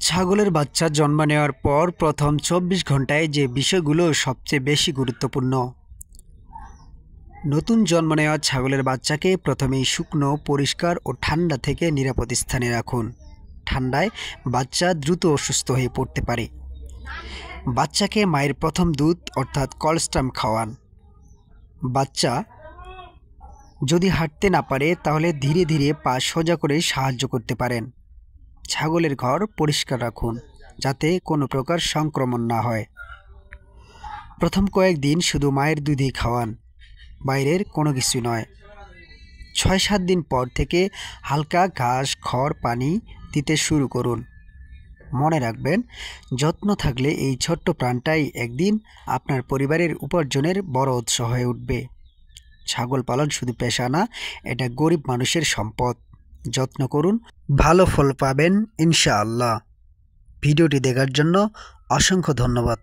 ছাগলের বাচ্চা জন্ম নেওয়ার পর প্রথম ২৪ ঘন্টায় যে বিষয়গুলো সবচেয়ে বেশি গুরুত্বপূর্ণ। নতুন জন্ম নেওয়া ছাগলের বাচ্চাকে প্রথমেই শুকনো, পরিষ্কার ও ঠান্ডা থেকে নিরাপদ স্থানে রাখুন। ঠান্ডায় বাচ্চা দ্রুত অসুস্থ হয়ে পড়তে পারে। বাচ্চাকে মায়ের প্রথম দুধ অর্থাৎ কলস্ট্রাম খাওয়ান। বাচ্চা যদি হাঁটতে না পারে তাহলে ধীরে ধীরে পা সোজা করে সাহায্য করতে পারেন। ছাগলের ঘর পরিষ্কার রাখুন যাতে কোনো প্রকার সংক্রমণ না হয়। প্রথম কয়েকদিন শুধু মায়ের দুধই খাওয়ান, বাইরের কোনো কিছু নয়। ৬-৭ দিন পর থেকে হালকা ঘাস, খড়, পানি দিতে শুরু করুন। মনে রাখবেন, যত্ন থাকলে এই ছোট্ট প্রাণটাই একদিন আপনার পরিবারের উপার্জনের বড় উৎস হয়ে উঠবে। ছাগল পালন শুধু পেশা না, এটা গরিব মানুষের সম্পদ। যত্ন করুন, ভালো ফল পাবেন ইনশাআল্লাহ। ভিডিওটি দেখার জন্য অসংখ্য ধন্যবাদ।